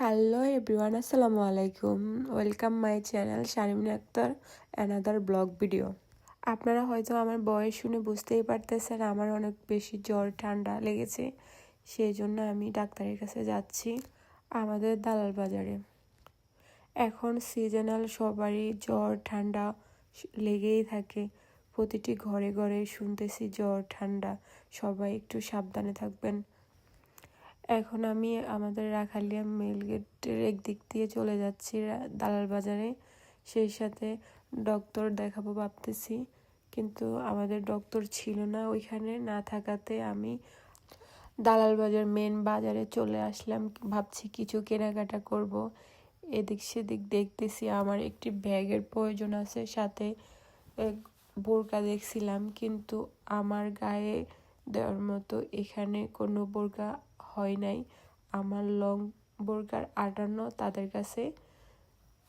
Hello everyone, আসসালামু আলাইকুম। Welcome my channel Sharmin Akter another blog video. আপনারা হয়তো আমার বয়স শুনে বুঝতেই পারতেছেন আমার অনেক বেশি জ্বর ঠান্ডা লেগেছে। সেই জন্য আমি ডাক্তারের কাছে যাচ্ছি আমাদের দালাল বাজারে। এখন সিজনাল সবারই জ্বর ঠান্ডা লেগেই থাকে। প্রতিটি ঘরে ঘরে শুনতেছি জ্বর ঠান্ডা, সবাই একটু সাবধানে থাকবেন। এখন আমি আমাদের রাখালিয়া মেল গেটের একদিক দিয়ে চলে যাচ্ছি দালাল বাজারে। সেই সাথে ডক্টর দেখাবো ভাবতেছি, কিন্তু আমাদের ডক্টর ছিল না ওইখানে। না থাকাতে আমি দালাল বাজার মেন বাজারে চলে আসলাম। ভাবছি কিছু কেনাকাটা করব। এদিক সেদিক দেখতেছি আমার একটি ব্যাগের প্রয়োজন আছে, সাথে এক বোরকা দেখছিলাম, কিন্তু আমার গায়ে দেওয়ার মতো এখানে কোনো বোরকা হয় নাই। আমার লং বোরকার 58, তাদের কাছে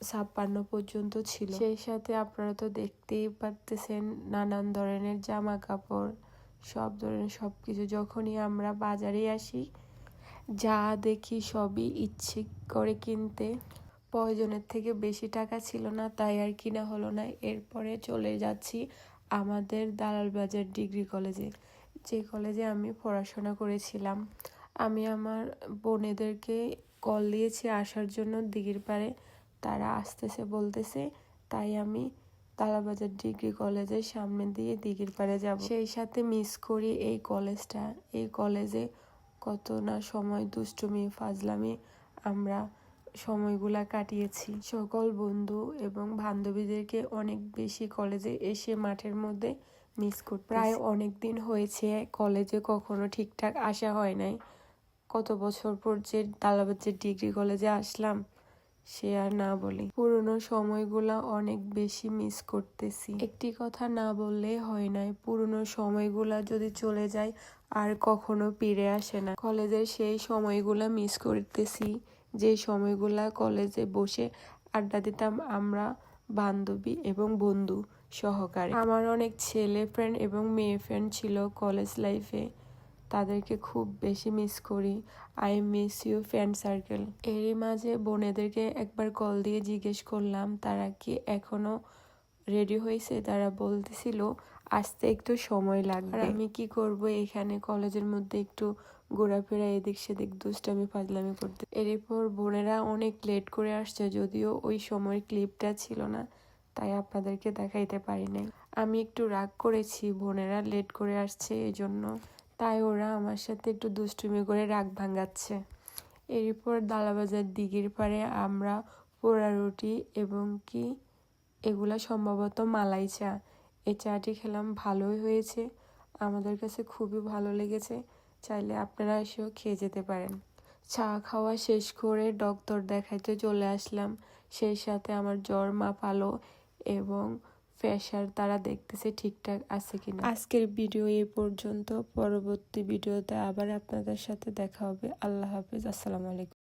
56 পর্যন্ত ছিল। সেই সাথে আপনারা তো দেখতেই পারতেছেন নানান ধরনের জামা কাপড়, সব ধরনের সব কিছু। যখনই আমরা বাজারে আসি যা দেখি সবই ইচ্ছে করে কিনতে। প্রয়োজনের থেকে বেশি টাকা ছিল না, তাই আর কিনা হলো না। এরপরে চলে যাচ্ছি আমাদের দালাল বাজার ডিগ্রি কলেজে, যে কলেজে আমি পড়াশোনা করেছিলাম। আমি আমার বোনেদেরকে কল দিয়েছি আসার জন্য দিঘির পাড়ে, তারা আসতেছে বলতেছে, তাই আমি দালাল বাজার ডিগ্রি কলেজের সামনে দিয়ে দিঘির পাড়ে যাব। সেই সাথে মিস করি এই কলেজটা। এই কলেজে কত না সময় দুষ্টুমি ফাজলামি আমরা সময়গুলা কাটিয়েছি। সকল বন্ধু এবং বান্ধবীদেরকে অনেক বেশি কলেজে এসে মাঠের মধ্যে মিস করতে। প্রায় অনেক দিন হয়েছে কলেজে কখনো ঠিকঠাক আসা হয় নাই। কত বছর পর যে দালাবাজার ডিগ্রি কলেজে আসলাম সে আর না বলি। পুরনো সময়গুলা অনেক বেশি মিস করতেছি। একটি কথা না বললে হয় নাই, পুরনো সময়গুলা যদি চলে যায় আর কখনো ফিরে আসে না। কলেজের সেই সময়গুলা মিস করতেছি, যে সময়গুলা কলেজে বসে আড্ডা দিতাম আমরা বান্ধবী এবং বন্ধু সহকারে। আমার অনেক ছেলে ফ্রেন্ড এবং মেয়ে ফ্রেন্ড ছিল কলেজ লাইফে, তাদেরকে খুব বেশি মিস করি। I miss you friend circle. এরই মাঝে বোনেদেরকে একবার কল দিয়ে জিজ্ঞেস করলাম তারা কি এখনো রেডি হয়েছে। তারা বলতেছিল আসতে একটু সময় লাগবে। আর আমি কি করব, এখানে কলেজের মধ্যে একটু ঘোরাফেরা, এদিক সেদিক দুষ্টামি ফাজলামি করতে। এরপর বোনেরা অনেক লেট করে আসছে, যদিও ওই সময় ক্লিপটা ছিল না, তাই আপনাদেরকে দেখাইতে পারি নাই। আমি একটু রাগ করেছি, বোনেরা লেট করে আসছে এই জন্য, তাই ওরা আমার সাথে একটু দুষ্টুমি করে রাগ ভাঙাচ্ছে। এরপর দালাবাজার দিঘির পাড়ে আমরা পোড়া রুটি এবং কি এগুলা সম্ভবত মালাই চা, এই চাটি খেলাম, ভালোই হয়েছে, আমাদের কাছে খুবই ভালো লেগেছে। চাইলে আপনারা এসেও খেয়ে যেতে পারেন। চা খাওয়া শেষ করে ডক্টর দেখাইতে চলে আসলাম। সেই সাথে আমার জ্বর মাপালো এবং প্রেশার তারা দেখতেছে ঠিকঠাক আছে কিনা। আজকের ভিডিও এই পর্যন্ত। পরবর্তী ভিডিওতে আবার আপনাদের সাথে দেখা হবে। আল্লাহ হাফেজ, আসসালামু আলাইকুম।